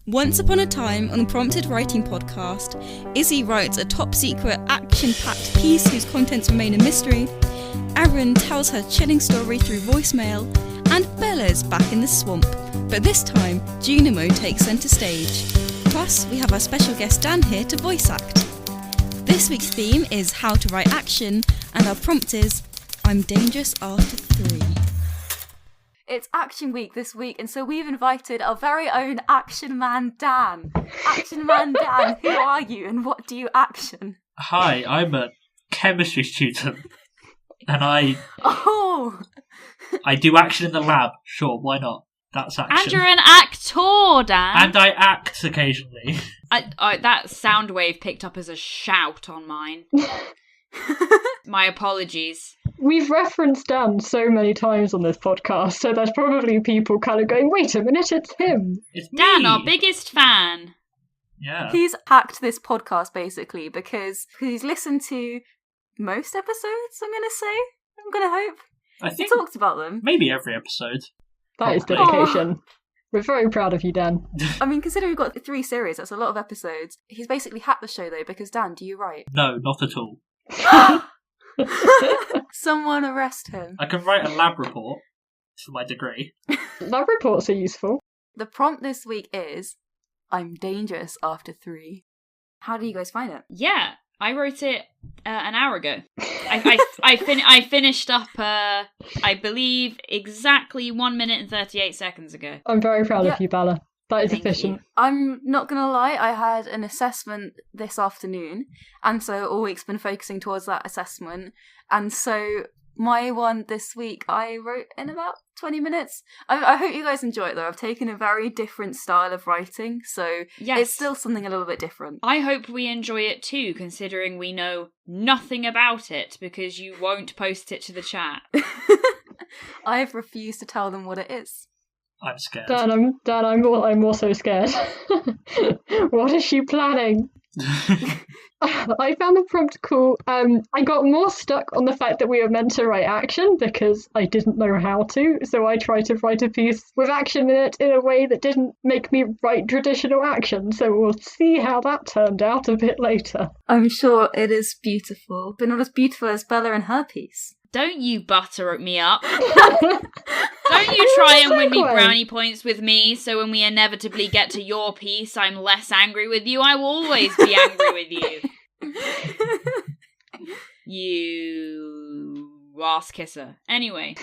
Once upon a time, on the Prompted Writing podcast, Izzy writes a top-secret, action-packed piece whose contents remain a mystery. Aaron tells her chilling story through voicemail, and Bella's back in the swamp. But this time, Junimo takes centre stage. Plus, we have our special guest Dan here to voice act. This week's theme is how to write action, and our prompt is, I'm dangerous after 3. It's Action Week this week, and so we've invited our very own Action Man Dan. Action Man Dan, who are you and what do you action? Hi, I'm a chemistry student, and I do action in the lab. Sure, why not? That's action. And you're an actor, Dan. And I act occasionally. That sound wave picked up as a shout on mine. My apologies. We've referenced Dan so many times on this podcast, so there's probably people kind of going, wait a minute, it's him. It's Dan, me. our biggest fan. Yeah. He's hacked this podcast, basically, because he's listened to most episodes, I'm going to say. I'm going to hope. I think he talked about them. maybe every episode. That is dedication. We're very proud of you, Dan. I mean, considering we've got 3 series, that's a lot of episodes. He's basically hacked the show, though, because Dan, do you write? No, not at all. Someone arrest him. I can write a lab report for my degree. Lab reports are useful. The prompt this week is, I'm dangerous after 3. How do you guys find it? Yeah, I wrote it an hour ago. I finished up, I believe, exactly 1 minute and 38 seconds ago. I'm very proud of you, Bella. That is Thank efficient. you. I'm not going to lie, I had an assessment this afternoon, and so all week's been focusing towards that assessment, and so my one this week I wrote in about 20 minutes. I hope you guys enjoy it, though. I've taken a very different style of writing, so Yes. it's still something a little bit different. I hope we enjoy it too, considering we know nothing about it, because you won't post it to the chat. I've refused to tell them what it is. I'm scared. Dan, I'm also scared. What is she planning? I found the prompt cool. I got more stuck on the fact that we were meant to write action because I didn't know how to, so I tried to write a piece with action in it in a way that didn't make me write traditional action, so we'll see how that turned out a bit later. I'm sure it is beautiful, but not as beautiful as Bella and her piece. Don't you butter me up. Don't you try and win me brownie points with me, so when we inevitably get to your piece, I'm less angry with you. I will always be angry with you. You ass kisser. Anyway.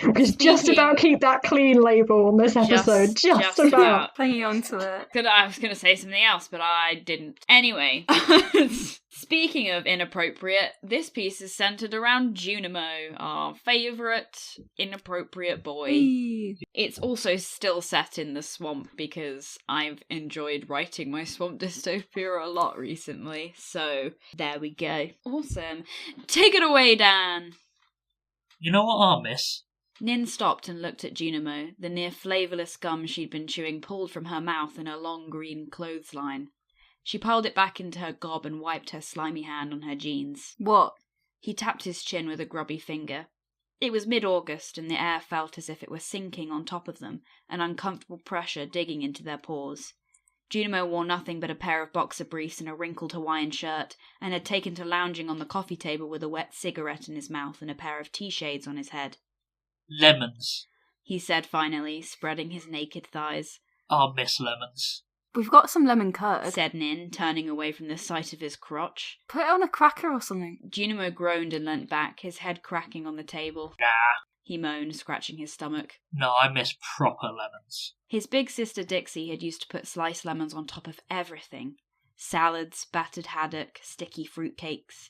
We just about keep that clean label on this episode. Just about. Hanging on to it. I was going to say something else, but I didn't. Anyway. Speaking of inappropriate, this piece is centred around Junimo, our favourite inappropriate boy. Eee. It's also still set in the swamp because I've enjoyed writing my swamp dystopia a lot recently, so there we go. Awesome. Take it away, Dan! You know what I'll miss? Nin stopped and looked at Junimo, the near flavourless gum she'd been chewing pulled from her mouth in a long green clothesline. She piled it back into her gob and wiped her slimy hand on her jeans. What? He tapped his chin with a grubby finger. It was mid-August, and the air felt as if it were sinking on top of them, an uncomfortable pressure digging into their pores. Junimo wore nothing but a pair of boxer briefs and a wrinkled Hawaiian shirt, and had taken to lounging on the coffee table with a wet cigarette in his mouth and a pair of tea-shades on his head. Lemons. He said finally, spreading his naked thighs. I'll miss lemons. We've got some lemon curd. Said Nin, turning away from the sight of his crotch. Put it on a cracker or something. Junimo groaned and leant back, his head cracking on the table. Nah. He moaned, scratching his stomach. No, I miss proper lemons. His big sister Dixie had used to put sliced lemons on top of everything. Salads, battered haddock, sticky fruitcakes.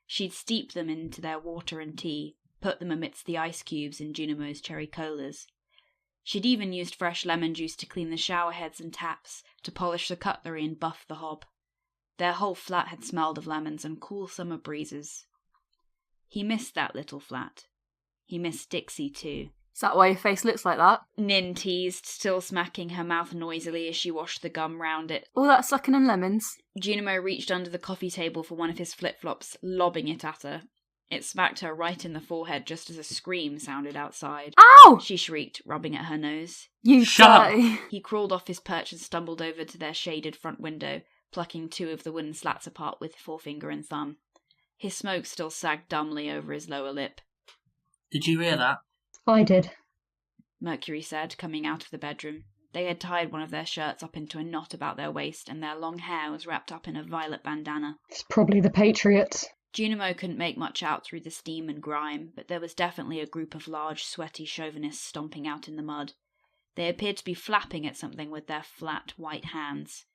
She'd steep them into their water and tea, put them amidst the ice cubes in Junimo's cherry colas. She'd even used fresh lemon juice to clean the shower heads and taps, to polish the cutlery and buff the hob. Their whole flat had smelled of lemons and cool summer breezes. He missed that little flat. He missed Dixie too. Is that why your face looks like that? Nin teased, still smacking her mouth noisily as she washed the gum round it. All that sucking on lemons. Junimo reached under the coffee table for one of his flip-flops, lobbing it at her. It smacked her right in the forehead just as a scream sounded outside. Ow! She shrieked, rubbing at her nose. You Shut up. dirty. He crawled off his perch and stumbled over to their shaded front window, plucking 2 of the wooden slats apart with forefinger and thumb. His smoke still sagged dumbly over his lower lip. Did you hear that? I did. Mercury said, coming out of the bedroom. They had tied one of their shirts up into a knot about their waist, and their long hair was wrapped up in a violet bandana. It's probably the Patriots. Junimo couldn't make much out through the steam and grime, but there was definitely a group of large, sweaty chauvinists stomping out in the mud. They appeared to be flapping at something with their flat, white hands,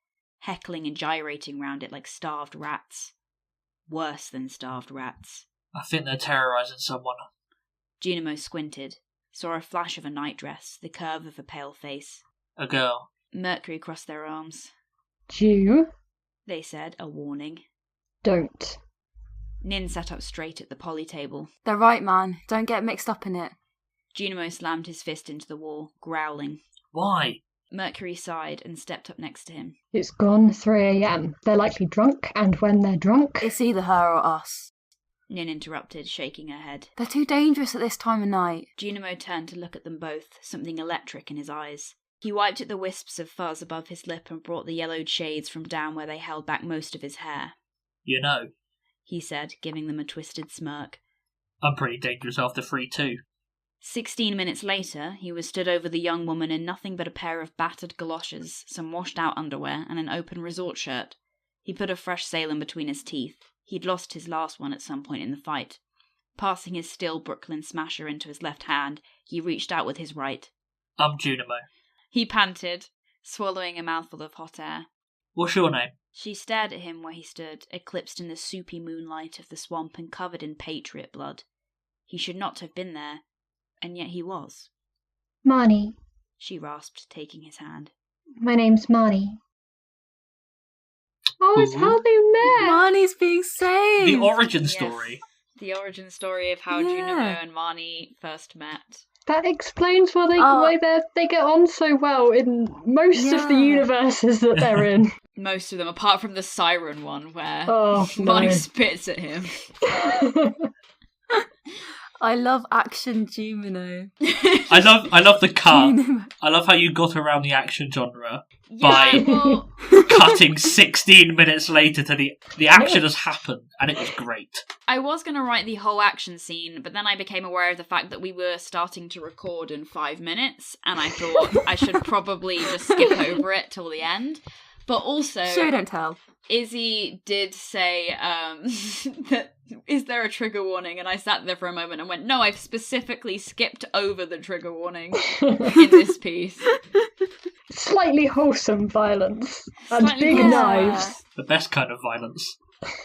heckling and gyrating round it like starved rats. Worse than starved rats. I think they're terrorising someone. Junimo squinted, saw a flash of a nightdress, the curve of a pale face. A girl. Mercury crossed their arms. Jew, They said, a warning. don't. Nin sat up straight at the poly table. They're right, man. Don't get mixed up in it. Junimo slammed his fist into the wall, growling. Why? Mercury sighed and stepped up next to him. It's gone 3 a.m. They're likely drunk, and when they're drunk... It's either her or us. Nin interrupted, shaking her head. They're too dangerous at this time of night. Junimo turned to look at them both, something electric in his eyes. He wiped at the wisps of fuzz above his lip and brought the yellowed shades from down where they held back most of his hair. You know, He said, giving them a twisted smirk. I'm pretty dangerous after 3 too. 16 minutes later, he was stood over the young woman in nothing but a pair of battered galoshes, some washed-out underwear, and an open resort shirt. He put a fresh Salem between his teeth. He'd lost his last one at some point in the fight. Passing his still Brooklyn smasher into his left hand, he reached out with his right. I'm Junimo. He panted, swallowing a mouthful of hot air. What's your name? She stared at him where he stood, eclipsed in the soupy moonlight of the swamp and covered in patriot blood. He should not have been there, and yet he was. Marnie. She rasped, taking his hand. My name's Marnie. Oh, it's Ooh. how they met! Marnie's being saved. The origin Yes. story. The origin story of how Yeah. Junimo and Marnie first met. That explains why Oh. they get on so well in most of the Yeah. universes that they're in. Most of them, apart from the siren one, where Oh, Marnie no. spits at him. I love action Jumino. I love the cut. Junimo. I love how you got around the action genre Yeah, By- well, cutting 16 minutes later to the action has happened, and it was great. I was going to write the whole action scene, but then I became aware of the fact that we were starting to record in 5 minutes, and I thought I should probably just skip over it till the end. But also, Show don't tell. Izzy did say that, is there a trigger warning? And I sat there for a moment and went, no, I've specifically skipped over the trigger warning in this piece. Slightly wholesome violence and Slightly big wholesome. knives. The best kind of violence.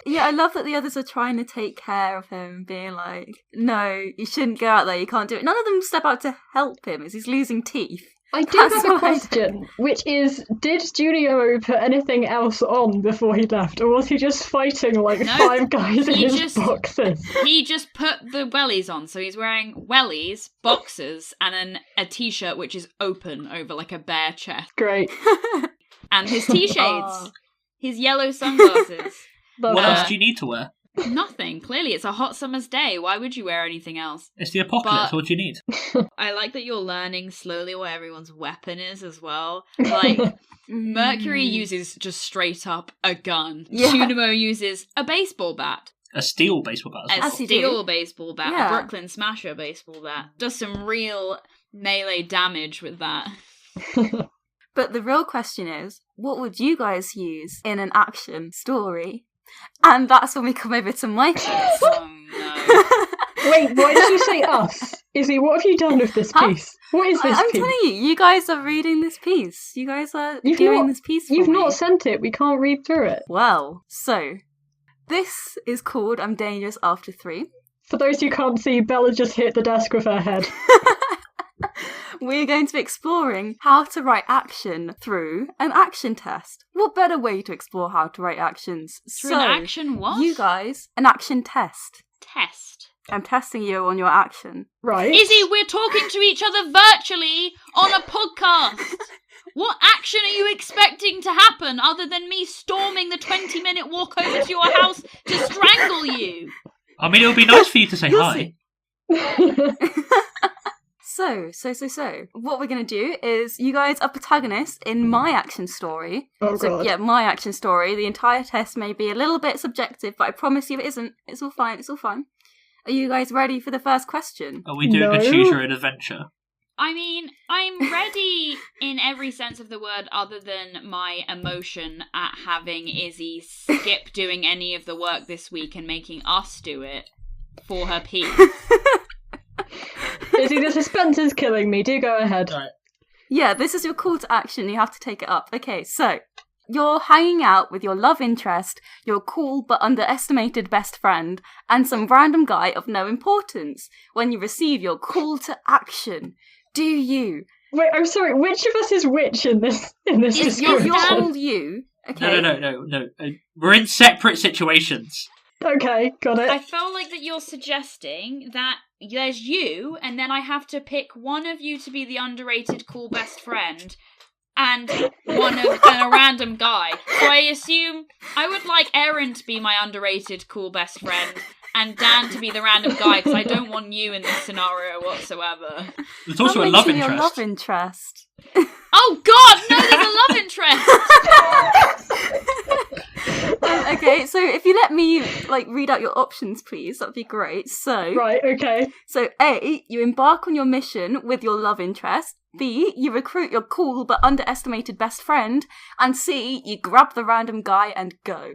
Yeah, I love that the others are trying to take care of him, being like, no, you shouldn't go out there, you can't do it. None of them step out to help him as he's losing teeth. I do That's have a what I question, which is, did Junio put anything else on before he left, or was he just fighting like No, 5 guys in he his just- boxes? He just put the wellies on, so he's wearing wellies, boxers, and then a t-shirt which is open over like a bare chest. Great. And his t-shades, Oh. his yellow sunglasses. Love What that. else do you need to wear? Nothing. Clearly, it's a hot summer's day. Why would you wear anything else? It's the apocalypse. But- What do you need? I like that you're learning slowly what everyone's weapon is as well. Like, Mercury uses just straight up a gun. Yeah. Junimo uses a baseball bat. A steel baseball bat. A As As well. you do. steel baseball bat. Yeah. A Brooklyn Smasher baseball bat. Does some real melee damage with that. But the real question is, what would you guys use in an action story? And that's when we come over to my piece. Oh no. Wait, why did you say us? Izzy, what have you done with this Huh? piece? What is this I'm piece? telling you, you guys are reading this piece. You guys are You've doing not- this piece for You've me. not sent it, we can't read through it. Well, so, this is called I'm Dangerous After 3. For those who can't see, Bella just hit the desk with her head. We're going to be exploring how to write action through an action test. What better way to explore how to write actions? Through an action what? You guys, an action test. Test. I'm testing you on your action. Right. Izzy, we're talking to each other virtually on a podcast. What action are you expecting to happen other than me storming the 20-minute walk over to your house to strangle you? I mean, it would be nice for you to say You'll hi. see. So, what we're going to do is you guys are protagonists in my action story. Oh, So, God. yeah, my action story. The entire test may be a little bit subjective, but I promise you it isn't. It's all fine. It's all fine. Are you guys ready for the first question? Are we doing a No. choose your own adventure? I mean, I'm ready in every sense of the word other than my emotion at having Izzy skip doing any of the work this week and making us do it for her peace. Izzy, the suspense is killing me. Do go ahead. Right. Yeah, this is your call to action. You have to take it up. Okay, so you're hanging out with your love interest, your cool but underestimated best friend, and some random guy of no importance when you receive your call to action. Do you? Wait, I'm sorry. Which of us is which in this You're description? all you. Okay. No. We're in separate situations. Okay, got I it. feel like that you're suggesting that there's you, and then I have to pick one of you to be the underrated cool best friend, and a random guy. So I assume I would like Erin to be my underrated cool best friend, and Dan to be the random guy, because I don't want you in this scenario whatsoever. There's also I'll a love mention your interest. love interest. Oh God, no! There's a love interest. Okay, so if you let me read out your options, please, that'd be great. So, Right, okay. So A, you embark on your mission with your love interest. B, you recruit your cool but underestimated best friend. And C, you grab the random guy and go.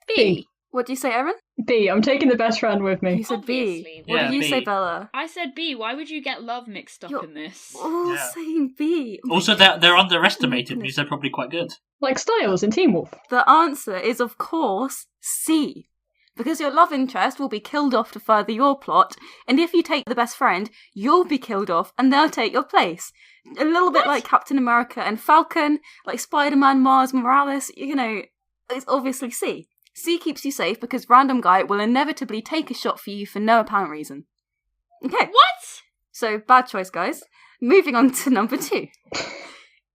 B. What do you say, Erin? B. I'm taking the best friend with You me. said Obviously. B. What Yeah, did you B. say, Bella? I said B. Why would you get love mixed up You're- in this? Oh, Yeah. saying B. Also, they're underestimated, means they're probably quite good. Like Styles in Teen Wolf. The answer is, of course, C. Because your love interest will be killed off to further your plot, and if you take the best friend, you'll be killed off and they'll take your place. A little bit like Captain America and Falcon, like Spider-Man, Mars Morales, it's obviously C. C keeps you safe because random guy will inevitably take a shot for you for no apparent reason. Okay. What? So, bad choice, guys. Moving on to number 2.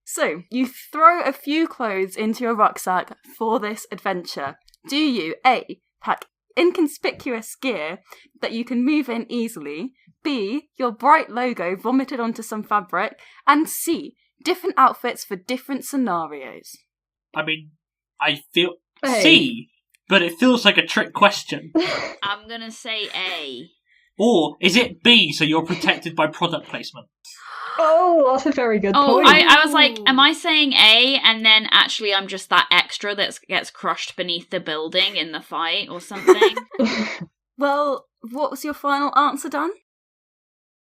So, you throw a few clothes into your rucksack for this adventure. Do you, A, pack inconspicuous gear that you can move in easily, B, your bright logo vomited onto some fabric, and C, different outfits for different scenarios? I mean, I feel Hey. C, but it feels like a trick question. I'm gonna say A. Or is it B, so you're protected by product placement? Oh, that's a very good Oh, point. I was like, am I saying A, and then actually I'm just that extra that gets crushed beneath the building in the fight or something? Well, what was your final answer, Dan?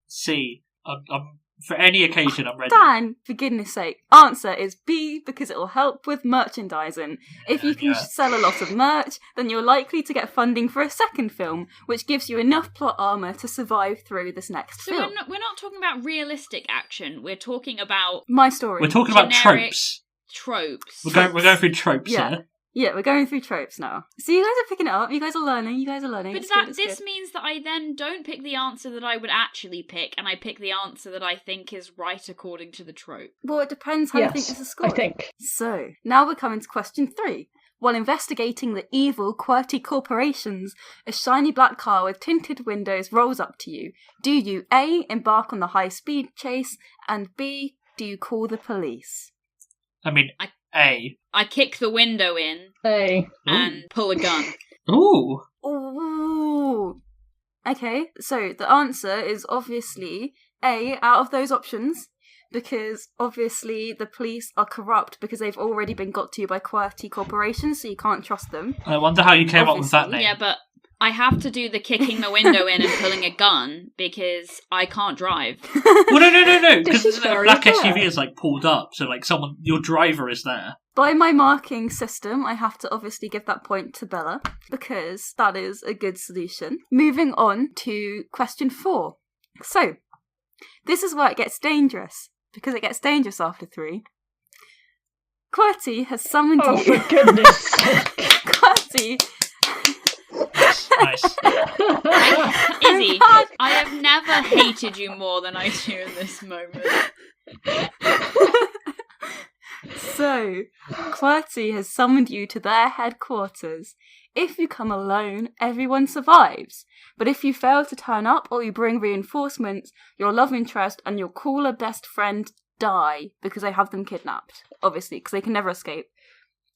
C. I'm for any occasion, I'm ready. Dan, for goodness sake, answer is B because it will help with merchandising. If you can Yeah. sell a lot of merch, then you're likely to get funding for a second film, which gives you enough plot armor to survive through this next So film. we're not talking about realistic action. We're talking about My story. We're talking about generic tropes. tropes. We're going through tropes Yeah. here. Yeah, we're going through tropes now. So you guys are picking it up. You guys are learning. But It's good, it's this good. means that I then don't pick the answer that I would actually pick, and I pick the answer that I think is right according to the trope. Well, it depends how you think Yes, this is scored. I think. So, now we're coming to question 3. While investigating the evil, QWERTY corporations, a shiny black car with tinted windows rolls up to you. Do you A, embark on the high-speed chase, and B, do you call the police? I mean, A. I kick the window in Hey. and pull a gun. Ooh. Ooh. Okay, so the answer is obviously A, out of those options, because obviously the police are corrupt because they've already been got to by QWERTY corporations, so you can't trust them. I wonder how you came up with that Obviously. name. Yeah, but I have to do the kicking the window in and pulling a gun because I can't drive. Well, no, This because is the very black fair. SUV is pulled up, so your driver is there. By my marking system, I have to obviously give that point to Bella, because that is a good solution. Moving on to question 4. So, this is where it gets dangerous, because it gets dangerous after 3. QWERTY has summoned Oh, you. for goodness sake. QWERTY. Nice. Izzy, I have never hated you more than I do in this moment. So, QWERTY has summoned you to their headquarters. If you come alone, everyone survives. But if you fail to turn up or you bring reinforcements, your love interest and your cooler best friend die because they have them kidnapped. Obviously, because they can never escape.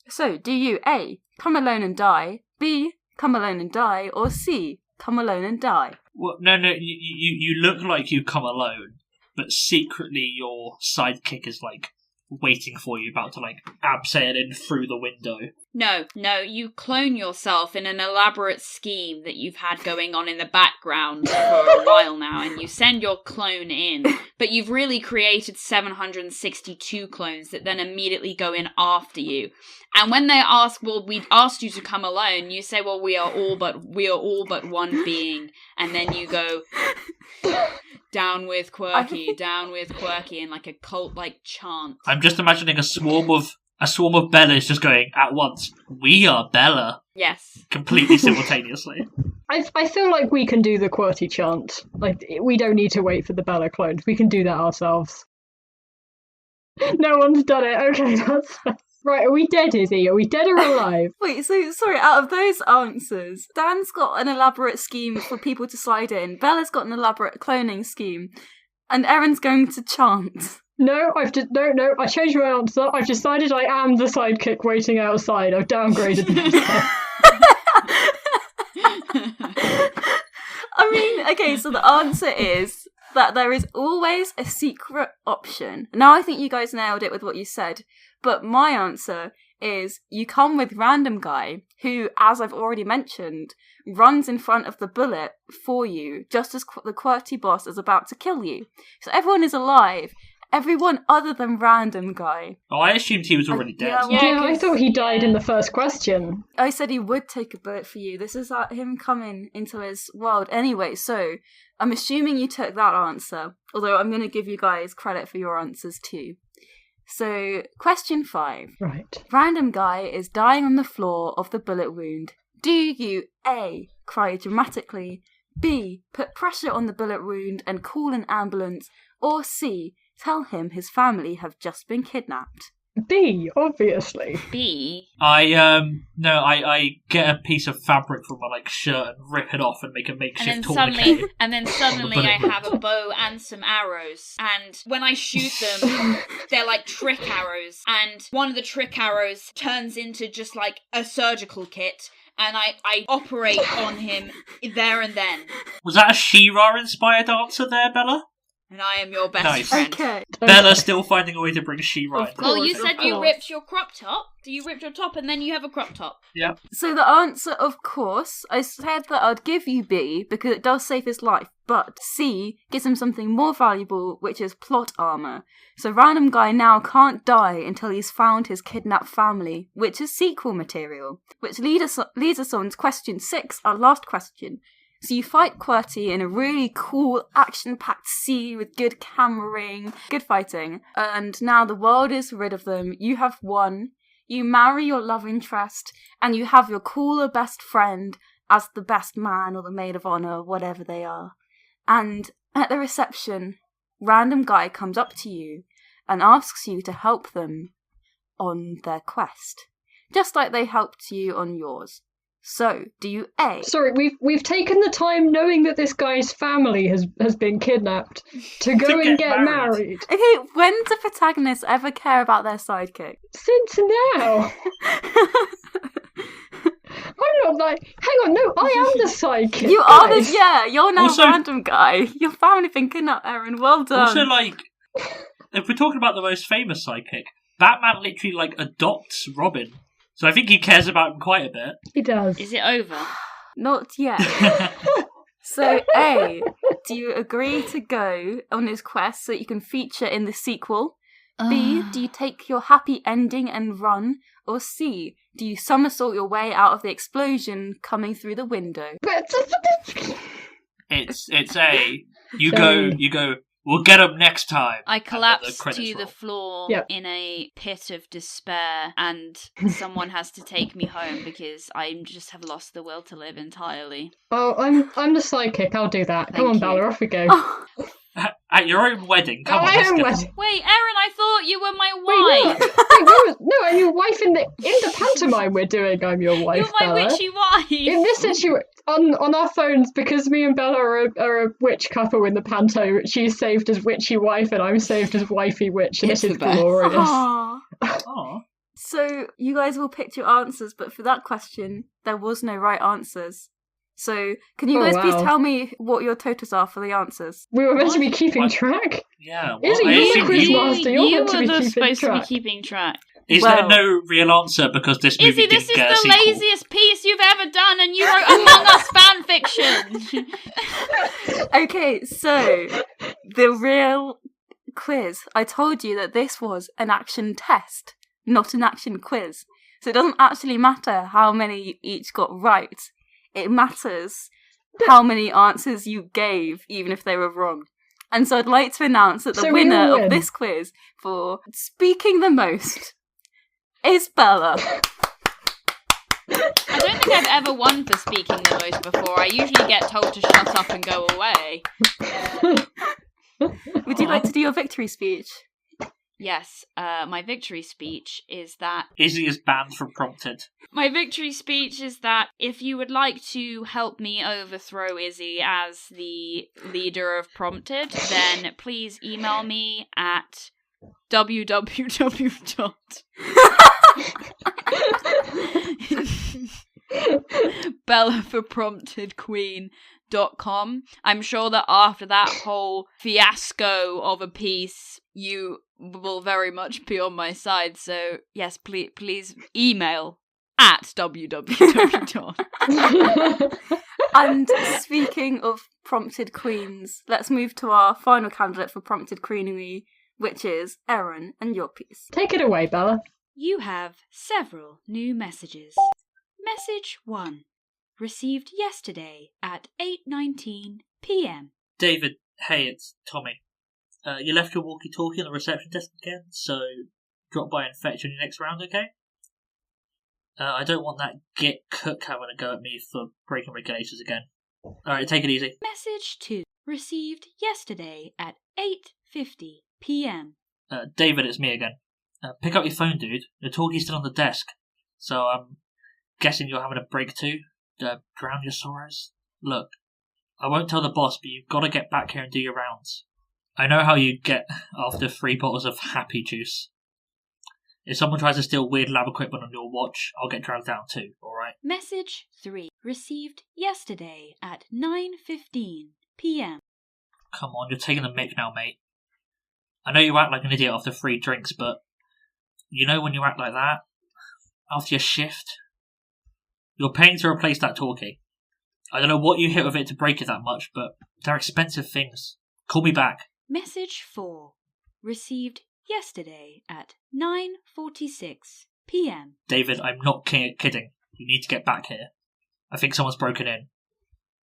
So, do you A, come alone and die, B, come alone and die, or C, come alone and die? Well, no, you look like you come alone, but secretly your sidekick is, like, waiting for you, about to, like, abseil in through the window. No, you clone yourself in an elaborate scheme that you've had going on in the background for a while now, and you send your clone in, but you've really created 762 clones that then immediately go in after you. And when they ask, well, we asked you to come alone, you say, well, we are all but one being, and then you go, down with QWERTY, in like a cult-like chant. I'm just imagining a swarm of Bellas just going at once. We are Bella. Yes. Completely simultaneously. I feel like we can do the QWERTY chant. Like, we don't need to wait for the Bella clones. We can do that ourselves. No one's done it. Okay, that's... Right, are we dead, Izzy? Are we dead or alive? Wait, so, sorry, out of those answers, Dan's got an elaborate scheme for people to slide in, Bella's got an elaborate cloning scheme, and Erin's going to chant. No, I changed my answer. I've decided I am the sidekick waiting outside. I've downgraded myself. I mean, okay, so the answer is that there is always a secret option. Now I think you guys nailed it with what you said, but my answer is you come with Random Guy, who, as I've already mentioned, runs in front of the bullet for you, just as the QWERTY boss is about to kill you. So everyone is alive. Everyone other than Random Guy. Oh, I assumed he was already dead. Yeah, I thought he died in the first question. I said he would take a bullet for you. This is him coming into his world. Anyway, so I'm assuming you took that answer, although I'm going to give you guys credit for your answers too. So, question 5. Right. Random Guy is dying on the floor of the bullet wound. Do you A, cry dramatically, B, put pressure on the bullet wound and call an ambulance, or C, tell him his family have just been kidnapped? B, obviously. B? I get a piece of fabric from my, like, shirt and rip it off and make a makeshift tourniquet. And then suddenly I have a bow and some arrows. And when I shoot them, they're like trick arrows. And one of the trick arrows turns into just like a surgical kit. And I operate on him there and then. Was that a She-Ra inspired answer there, Bella? And I am your best Nice. friend. Okay. Bella still finding a way to bring She-Ra in. Well, you Of said you course. ripped your crop top. So you ripped your top and then you have a crop top. Yeah. So the answer, of course, I said that I'd give you B because it does save his life, but C gives him something more valuable, which is plot armor. So Random Guy now can't die until he's found his kidnapped family, which is sequel material. Which leads us on to question 6, our last question. So you fight QWERTY in a really cool, action-packed sea with good cameraing, good fighting, and now the world is rid of them. You have won. You marry your love interest, and you have your cooler best friend as the best man or the maid of honor, whatever they are. And at the reception, Random Guy comes up to you and asks you to help them on their quest, just like they helped you on yours. So, do you A? Sorry, we've taken the time knowing that this guy's family has been kidnapped to go To and get get married. married. Okay, when do protagonists ever care about their sidekick? Since now. I'm not like, hang on, no, I am the sidekick. You are guys. you're now Also- Random Guy. Your family been kidnapped, Erin. Well done. Also, like, if we're talking about the most famous sidekick, Batman literally, like, adopts Robin. So I think he cares about him quite a bit. He does. Is it over? Not yet. So, A, do you agree to go on his quest so that you can feature in the sequel? B, do you take your happy ending and run? Or C, do you somersault your way out of the explosion coming through the window? It's A. You go, we'll get him next time. I And then the collapse credits to the roll. floor Yep. in a pit of despair, and someone has to take me home because I just have lost the will to live entirely. Oh, I'm the sidekick. I'll do that. Come Thank on, you. Bella, off we go. At your own wedding, come on. My Let's own go. wedding. Wait, Erin, I thought you were my Wait, wife. no, I'm your wife in the pantomime we're doing. I'm your wife, You're my Bella. witchy wife. In this situation, on our phones, because me and Bella are a witch couple in the panto, she's saved as witchy wife and I'm saved as wifey witch, and It's this is the best. glorious. Aww. Aw. So you guys all picked your answers, but for that question, there was no right answers. So can you Oh, guys please wow. tell me what your totals are for the answers? We were meant to be What? keeping What? track. Yeah, Isn't I you the assume quiz you- master? You're you meant to were be the keeping supposed to be track. keeping track. Is Well- there no real answer because this movie Izzy, this didn't is get a the sequel? laziest piece you've ever done, and you wrote Among Us fan fiction. Okay, so the real quiz. I told you that this was an action test, not an action quiz. So it doesn't actually matter how many you each got right. It matters how many answers you gave, even if they were wrong. And so I'd like to announce that the So we winner all of win. this quiz for speaking the most is Bella. I don't think I've ever won for speaking the most before. I usually get told to shut up and go away. Would you like to do your victory speech? Yes, my victory speech is that Izzy is banned from Prompted. My victory speech is that if you would like to help me overthrow Izzy as the leader of Prompted, then please email me at bellaforpromptedqueen.com. I'm sure that after that whole fiasco of a piece, you will very much be on my side. So yes, please email at www. And speaking of prompted queens, let's move to our final candidate for prompted queenery, which is Erin and your piece. Take it away, Bella. You have several new messages. Message 1. Received yesterday at 8:19 p.m. David, hey, it's Tommy. You left your walkie-talkie on the reception desk again, so drop by and fetch on your next round, okay? I don't want that git cook having a go at me for breaking regulations again. Alright, take it easy. Message 2. Received yesterday at 8:50 p.m. David, it's me again. Pick up your phone, dude. The talkie's still on the desk. So I'm guessing you're having a break too? Drown your sorrows? Look, I won't tell the boss, but you've got to get back here and do your rounds. I know how you get after 3 bottles of happy juice. If someone tries to steal weird lab equipment on your watch, I'll get dragged down too, alright? Message 3. Received yesterday at 9:15 p.m. Come on, you're taking the mick now, mate. I know you act like an idiot after 3 drinks, but you know when you act like that? After your shift? You're paying to replace that talkie. I don't know what you hit with it to break it that much, but they're expensive things. Call me back. Message 4. Received yesterday at 9:46 p.m. David, I'm not kidding. You need to get back here. I think someone's broken in.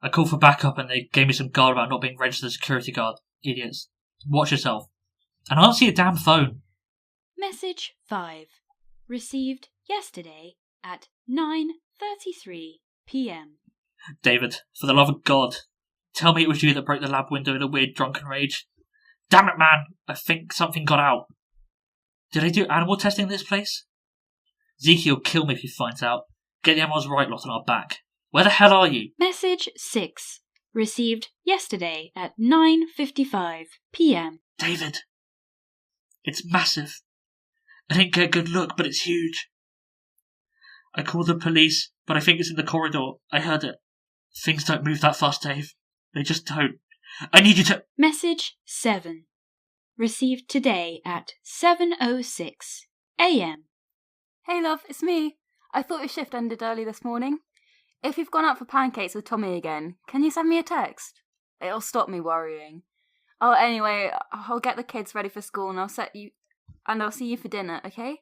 I called for backup and they gave me some guard about not being registered security guard. Idiots. Watch yourself. And answer your damn phone. Message 5. Received yesterday at 9:33 p.m. David, for the love of God, tell me it was you that broke the lab window in a weird drunken rage. Damn it, man! I think something got out. Did they do animal testing in this place? Zeke will kill me if he finds out. Get the animals right lot on our back. Where the hell are you? Message 6. Received yesterday at 9:55 p.m. David. It's massive. I didn't get a good look, but it's huge. I called the police, but I think it's in the corridor. I heard it. Things don't move that fast, Dave. They just don't. I need you to... Message 7. Received today at 7:06 a.m. Hey love, it's me. I thought your shift ended early this morning. If you've gone out for pancakes with Tommy again, can you send me a text? It'll stop me worrying. Oh, anyway, I'll get the kids ready for school and I'll see you for dinner, okay?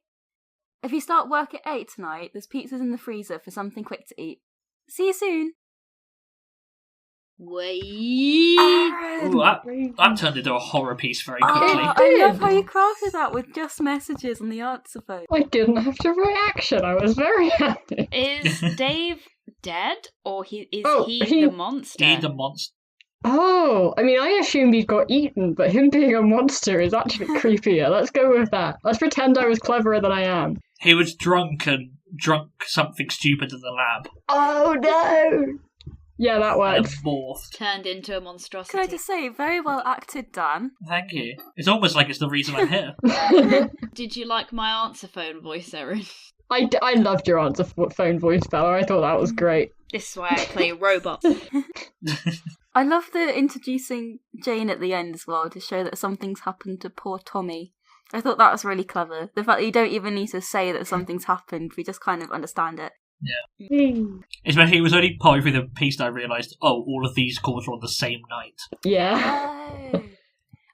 If you start work at 8 tonight, there's pizzas in the freezer for something quick to eat. See you soon. Wait. Ooh, that turned into a horror piece very quickly. Oh, I love how you crafted that with just messages on the answer phone. I didn't have to write action. I was very happy. Is Dave dead, or is Oh, he he- the monster? He the monster. Oh, I mean, I assumed he'd got eaten, but him being a monster is actually creepier. Let's go with that. Let's pretend I was cleverer than I am. He was drunk something stupid in the lab. Oh no! Yeah, that And works. morphed. Turned into a monstrosity. Can I just say, very well acted, Dan. Thank you. It's almost like it's the reason I'm here. Did you like my answer phone voice, Erin? I loved your answer phone voice, Bella. I thought that was great. This is why I play robots. I love the introducing Jane at the end as well to show that something's happened to poor Tommy. I thought that was really clever. The fact that you don't even need to say that something's happened, we just kind of understand it. Yeah. Especially, it was only partway through the piece that I realised, all of these calls were on the same night. Yeah.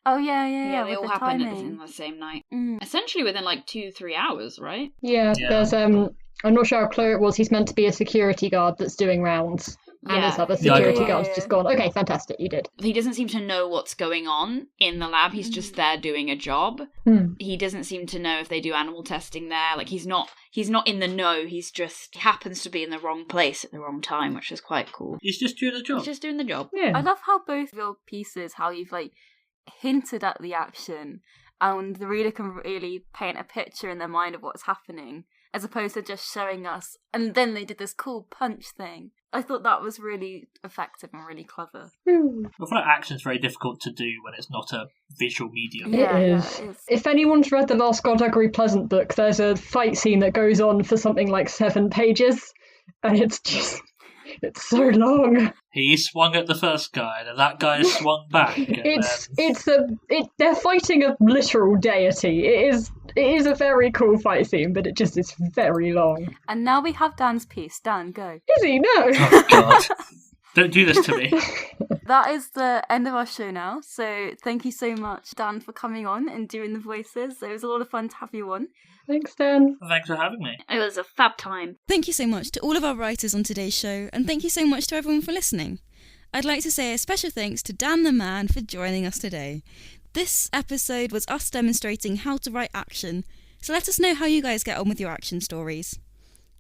Oh yeah, Yeah, they with all the happened timing. in the same night. Mm. Essentially within like 2-3 hours, right? Yeah, Yeah. there's I'm not sure how clear it was. He's meant to be a security guard that's doing rounds. And Yeah. this other Yeah, I got security that. guard's just gone, okay, fantastic, you did. He doesn't seem to know what's going on in the lab. He's just there doing a job. Hmm. He doesn't seem to know if they do animal testing there. Like he's not in the know. He's just happens to be in the wrong place at the wrong time, which is quite cool. He's just doing a job. He's just doing the job. Yeah. I love how both your pieces, how you've like hinted at the action, and the reader can really paint a picture in their mind of what's happening, as opposed to just showing us. And then they did this cool punch thing. I thought that was really effective and really clever. Hmm. I feel like action's very difficult to do when it's not a visual medium. It is. it is. If anyone's read the last Godagry Pleasant book, there's a fight scene that goes on for something like 7 pages, and it's so long. He swung at the first guy, and that guy swung back. And They're fighting a literal deity. It is a very cool fight scene, but it is very long. And now we have Dan's piece. Dan, go. Is he? No. Oh, God. Don't do this to me. That is the end of our show now. So thank you so much, Dan, for coming on and doing the voices. It was a lot of fun to have you on. Thanks, Dan. Thanks for having me. It was a fab time. Thank you so much to all of our writers on today's show, and thank you so much to everyone for listening. I'd like to say a special thanks to Dan the Man for joining us today. This episode was us demonstrating how to write action, so let us know how you guys get on with your action stories.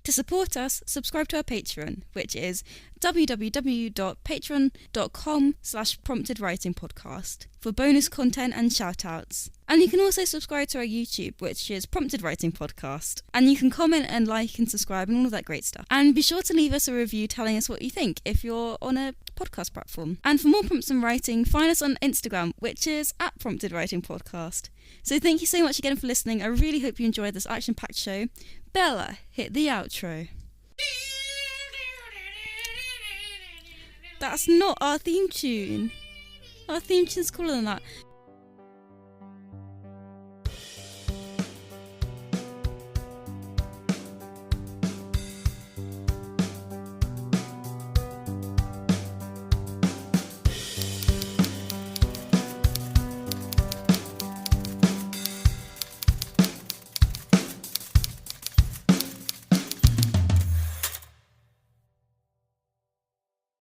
To support us, subscribe to our Patreon, which is www.patreon.com/promptedwritingpodcast for bonus content and shoutouts. And you can also subscribe to our YouTube, which is Prompted Writing Podcast. And you can comment and like and subscribe and all of that great stuff. And be sure to leave us a review telling us what you think if you're on a podcast platform. And for more prompts and writing, find us on Instagram, which is @promptedwritingpodcast. So thank you so much again for listening. I really hope you enjoyed this action-packed show. Bella, hit the outro. That's not our theme tune. Our theme tune's cooler than that.